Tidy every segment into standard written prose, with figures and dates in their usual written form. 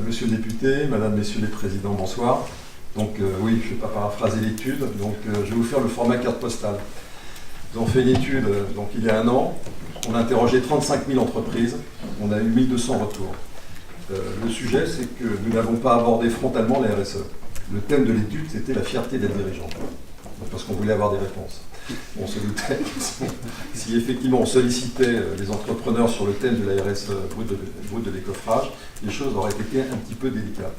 Monsieur le député, Madame, Messieurs les présidents, bonsoir. Donc oui, je ne vais pas paraphraser l'étude, donc je vais vous faire le format carte postale. Nous avons fait une étude donc, il y a un an, on a interrogé 35 000 entreprises, on a eu 1200 retours. Le sujet, c'est que nous n'avons pas abordé frontalement la RSE. Le thème de l'étude, c'était la fierté d'être dirigeant, parce qu'on voulait avoir des réponses. On se doutait que si effectivement on sollicitait les entrepreneurs sur le thème de la RSE brut de décoffrage, les choses auraient été un petit peu délicates.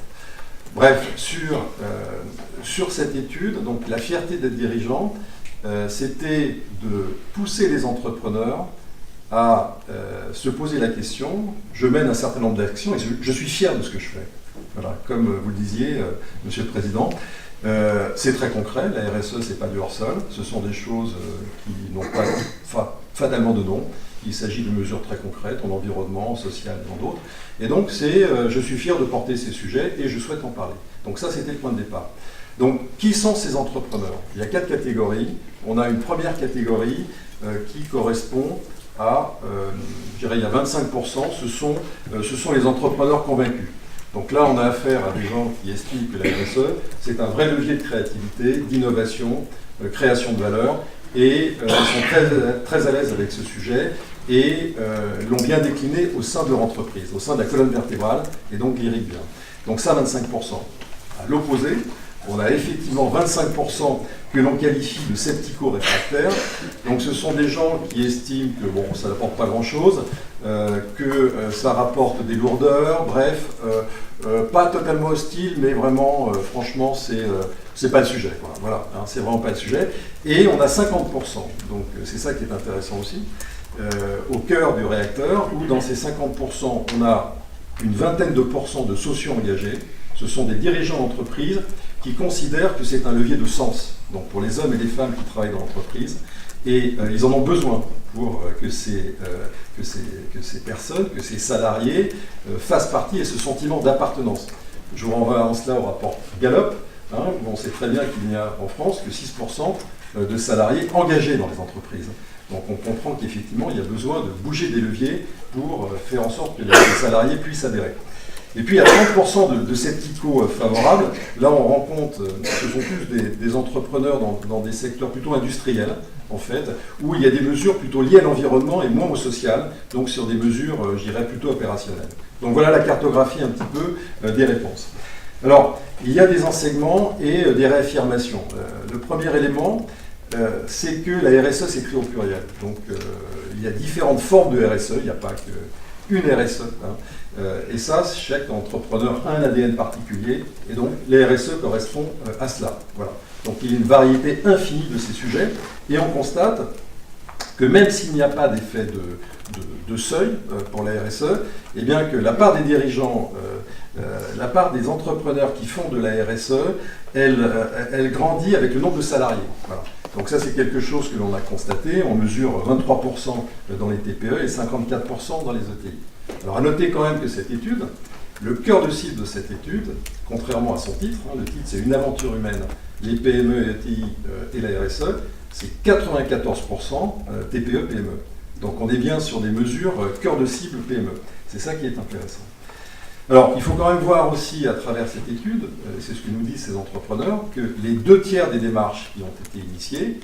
Bref, sur cette étude, donc la fierté d'être dirigeant, c'était de pousser les entrepreneurs à se poser la question, je mène un certain nombre d'actions et je suis fier de ce que je fais. Voilà, comme vous le disiez, Monsieur le Président, c'est très concret, la RSE c'est pas du hors-sol, ce sont des choses qui n'ont pas fatalement de nom, il s'agit de mesures très concrètes en environnement, social et dans d'autres, et donc c'est je suis fier de porter ces sujets et je souhaite en parler. Donc ça c'était le point de départ. Donc qui sont ces entrepreneurs? Il y a 4 catégories. On a une première catégorie qui correspond à, je dirais il y a 25%, ce sont les entrepreneurs convaincus. Donc là, on a affaire à des gens qui estiment que la RSE, c'est un vrai levier de créativité, d'innovation, création de valeur, et ils sont très à l'aise avec ce sujet, et l'ont bien décliné au sein de leur entreprise, au sein de la colonne vertébrale, et donc l'irrigue bien. Donc ça, 25%. À l'opposé, on a effectivement 25% que l'on qualifie de sceptico-réfractaires. Donc ce sont des gens qui estiment que bon, ça n'apporte pas grand-chose, que ça rapporte des lourdeurs, bref, pas totalement hostile, mais vraiment, franchement, c'est pas le sujet. Quoi. Voilà, hein, c'est vraiment pas le sujet. Et on a 50%, donc c'est ça qui est intéressant aussi, au cœur du réacteur, où dans ces 50%, on a une vingtaine de pourcents de sociaux engagés. Ce sont des dirigeants d'entreprise qui considèrent que c'est un levier de sens, donc pour les hommes et les femmes qui travaillent dans l'entreprise, et ils en ont besoin pour que ces personnes, que ces salariés fassent partie et ce sentiment d'appartenance. Je vous renvoie en cela au rapport Gallup, hein, où on sait très bien qu'il n'y a en France que 6% de salariés engagés dans les entreprises. Donc on comprend qu'effectivement il y a besoin de bouger des leviers pour faire en sorte que les salariés puissent adhérer. Et puis, il y a 30% de sceptico favorables. Là, on rencontre, ce sont plus des entrepreneurs dans des secteurs plutôt industriels, en fait, où il y a des mesures plutôt liées à l'environnement et moins au social, donc sur des mesures, je dirais, plutôt opérationnelles. Donc voilà la cartographie un petit peu des réponses. Alors, il y a des enseignements et des réaffirmations. Le premier élément, c'est que la RSE s'écrit au pluriel. Donc, il y a différentes formes de RSE, il n'y a pas qu'une RSE. Hein. Et ça, chaque entrepreneur a un ADN particulier, et donc les RSE correspondent à cela. Voilà. Donc il y a une variété infinie de ces sujets, et on constate que même s'il n'y a pas d'effet de seuil pour la RSE, eh bien que la part des dirigeants, la part des entrepreneurs qui font de la RSE, elle grandit avec le nombre de salariés. Voilà. Donc ça, c'est quelque chose que l'on a constaté. On mesure 23% dans les TPE et 54% dans les ETI. Alors à noter quand même que cette étude, le cœur de cible de cette étude, contrairement à son titre, hein, le titre c'est une aventure humaine, les PME et ETI et la RSE, c'est 94% TPE-PME. Donc on est bien sur des mesures cœur de cible PME. C'est ça qui est intéressant. Alors il faut quand même voir aussi à travers cette étude, c'est ce que nous disent ces entrepreneurs, que les 2/3 des démarches qui ont été initiées,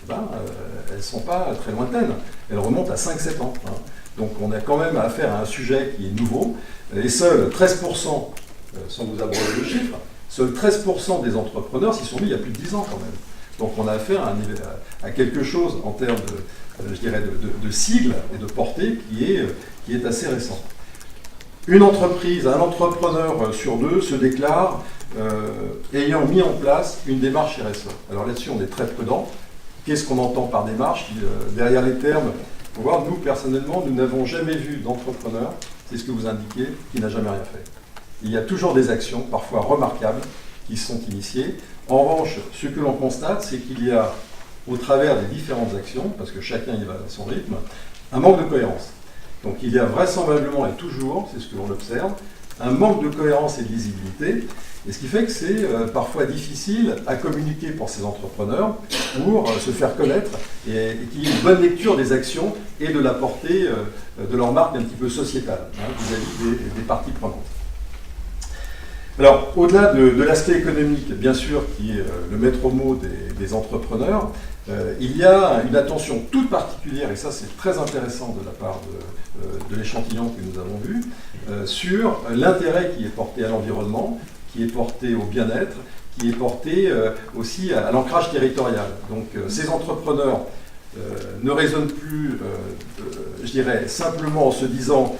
elles ne sont pas très lointaines. Elles remontent à 5-7 ans. Hein. Donc on a quand même affaire à un sujet qui est nouveau, et seuls 13%, sans vous aborder le chiffre, seuls 13% des entrepreneurs s'y sont mis il y a plus de 10 ans quand même. Donc on a affaire à quelque chose en termes je dirais de sigle et de portée qui est assez récent. Une entreprise, un entrepreneur sur 2 se déclare ayant mis en place une démarche RSE. Alors là-dessus on est très prudent. Qu'est-ce qu'on entend par démarche? Derrière les termes, il faut voir, nous, personnellement, nous n'avons jamais vu d'entrepreneur, c'est ce que vous indiquez, qui n'a jamais rien fait. Il y a toujours des actions, parfois remarquables, qui sont initiées. En revanche, ce que l'on constate, c'est qu'il y a, au travers des différentes actions, parce que chacun y va à son rythme, un manque de cohérence. Donc il y a vraisemblablement et toujours, c'est ce que l'on observe, un manque de cohérence et de lisibilité, et ce qui fait que c'est parfois difficile à communiquer pour ces entrepreneurs pour se faire connaître et qu'il y ait une bonne lecture des actions et de la portée de leur marque un petit peu sociétale vis-à-vis des parties prenantes. Alors, au-delà de l'aspect économique, bien sûr, qui est le maître mot des entrepreneurs, il y a une attention toute particulière, et ça c'est très intéressant de la part de l'échantillon que nous avons vu, sur l'intérêt qui est porté à l'environnement, qui est porté au bien-être, qui est porté aussi à l'ancrage territorial. Donc ces entrepreneurs ne raisonnent plus, je dirais, simplement en se disant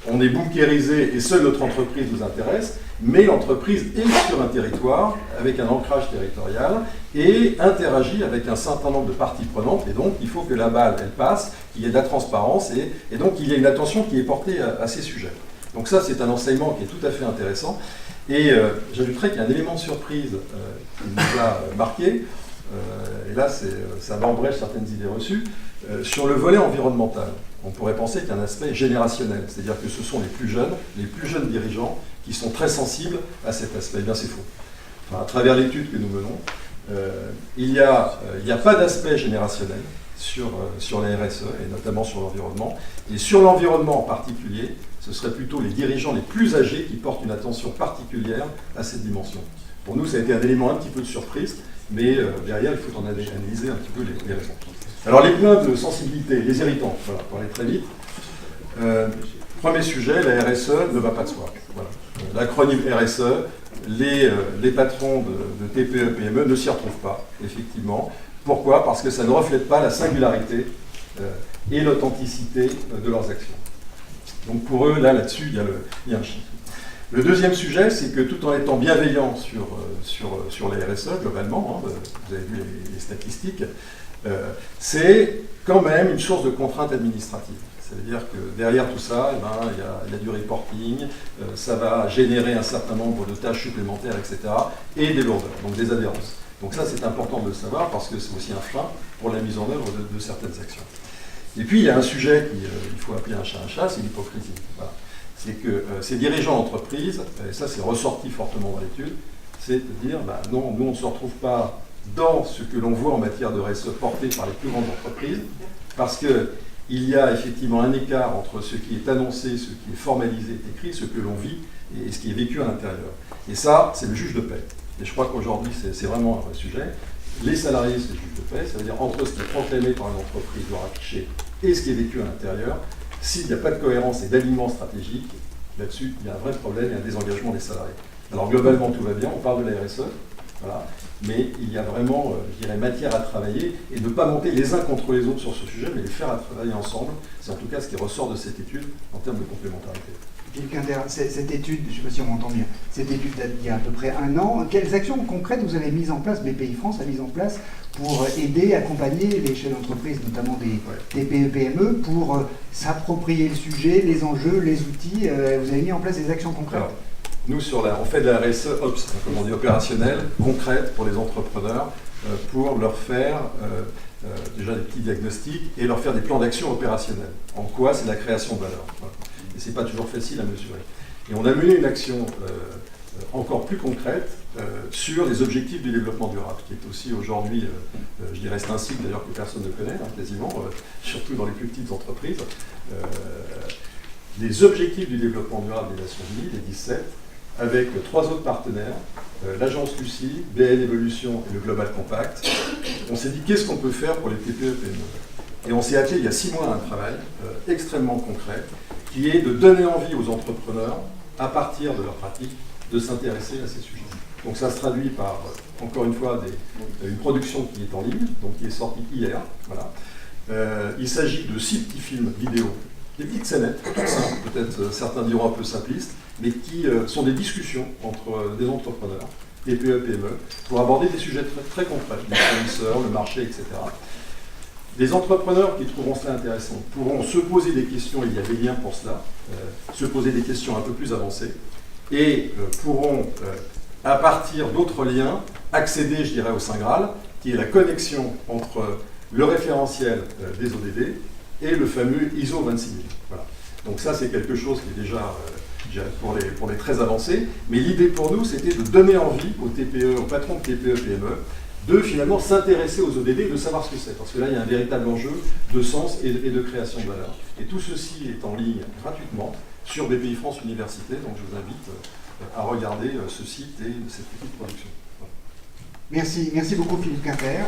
on est bunkérisé et seule notre entreprise nous intéresse, mais l'entreprise est sur un territoire avec un ancrage territorial et interagit avec un certain nombre de parties prenantes, et donc il faut que la balle elle passe, qu'il y ait de la transparence, et donc il y a une attention qui est portée à ces sujets. Donc ça c'est un enseignement qui est tout à fait intéressant, et j'ajouterais qu'il y a un élément de surprise qui nous a marqué, et là ça va en brèche certaines idées reçues, sur le volet environnemental. On pourrait penser qu'il y a un aspect générationnel, c'est-à-dire que ce sont les plus jeunes dirigeants qui sont très sensibles à cet aspect. Eh bien, c'est faux. Enfin, à travers l'étude que nous menons, il n'y a pas d'aspect générationnel sur la RSE, et notamment sur l'environnement. Et sur l'environnement en particulier, ce seraient plutôt les dirigeants les plus âgés qui portent une attention particulière à cette dimension. Pour nous, ça a été un élément un petit peu de surprise, mais derrière, il faut en analyser un petit peu les raisons. Alors, les points de sensibilité, les irritants, voilà, pour aller très vite. Premier sujet, la RSE ne va pas de soi. Voilà. L'acronyme RSE, les patrons de TPE, PME ne s'y retrouvent pas, effectivement. Pourquoi? Parce que ça ne reflète pas la singularité et l'authenticité de leurs actions. Donc pour eux, là-dessus, il y a un chiffre. Le deuxième sujet, c'est que tout en étant bienveillant sur la RSE, globalement, hein, vous avez vu les statistiques, c'est quand même une source de contraintes administratives. C'est-à-dire que derrière tout ça, eh ben, il y a du reporting, ça va générer un certain nombre de tâches supplémentaires, etc. et des lourdeurs, donc des adhérences. Donc ça, c'est important de le savoir parce que c'est aussi un frein pour la mise en œuvre de certaines actions. Et puis, il y a un sujet qu'il faut appeler un chat, c'est l'hypocrisie. Voilà. C'est que ces dirigeants d'entreprise, et ça c'est ressorti fortement dans l'étude, c'est de dire, bah, non, nous on ne se retrouve pas dans ce que l'on voit en matière de RSE porté par les plus grandes entreprises, parce qu'il y a effectivement un écart entre ce qui est annoncé, ce qui est formalisé, écrit, ce que l'on vit, et ce qui est vécu à l'intérieur. Et ça, c'est le juge de paix. Et je crois qu'aujourd'hui, c'est vraiment un vrai sujet. Les salariés, c'est le juge de paix, ça veut dire entre ce qui est proclamé par une entreprise, voire affiché, et ce qui est vécu à l'intérieur. S'il n'y a pas de cohérence et d'alignement stratégique, là-dessus, il y a un vrai problème et un désengagement des salariés. Alors globalement, tout va bien, on parle de la RSE, voilà, mais il y a vraiment, je dirais, matière à travailler et de ne pas monter les uns contre les autres sur ce sujet, mais les faire à travailler ensemble. C'est en tout cas ce qui ressort de cette étude en termes de complémentarité. Cette étude, je ne sais pas si on m'entend bien, cette étude date d'il y a à peu près un an. Quelles actions concrètes vous avez mises en place, BPI-France a mis en place, pour aider, accompagner les chefs d'entreprise, notamment des TPE-PME, pour s'approprier le sujet, les enjeux, les outils? Vous avez mis en place des actions concrètes? Alors, nous, on fait de la RSE OPS, comme on dit, opérationnelle, concrète pour les entrepreneurs, pour leur faire déjà des petits diagnostics et leur faire des plans d'action opérationnels. En quoi c'est la création de valeur. Voilà. Et ce n'est pas toujours facile à mesurer. Et on a mené une action encore plus concrète sur les objectifs du développement durable, qui est aussi aujourd'hui, je dirais, c'est un cycle d'ailleurs que personne ne connaît, hein, quasiment, surtout dans les plus petites entreprises. Les objectifs du développement durable des Nations Unies, les 17, avec 3 autres partenaires, l'agence Lucie, BN Evolution et le Global Compact. On s'est dit qu'est-ce qu'on peut faire pour les TPE-PME. Et on s'est attelé il y a 6 mois à un travail extrêmement concret, qui est de donner envie aux entrepreneurs, à partir de leurs pratiques, de s'intéresser à ces sujets. Donc ça se traduit par, encore une fois, une production qui est en ligne, donc qui est sortie hier. Voilà. Il s'agit de 6 petits films vidéo, des petites scénettes, tout simples, peut-être certains diront un peu simplistes, mais qui sont des discussions entre des entrepreneurs, TPE, PME, pour aborder des sujets très, très concrets, les fournisseurs, le marché, etc. Les entrepreneurs qui trouveront cela intéressant pourront se poser des questions, il y a des liens pour cela, se poser des questions un peu plus avancées, et pourront, à partir d'autres liens, accéder, je dirais, au Saint Graal, qui est la connexion entre le référentiel des ODD et le fameux ISO 26000. Voilà. Donc ça, c'est quelque chose qui est déjà pour les très avancés, mais l'idée pour nous, c'était de donner envie aux TPE, aux patrons de TPE, PME, de finalement s'intéresser aux ODD et de savoir ce que c'est. Parce que là, il y a un véritable enjeu de sens et de création de valeur. Et tout ceci est en ligne gratuitement sur BPI France Université. Donc je vous invite à regarder ce site et cette petite production. Merci beaucoup Philippe Quimper.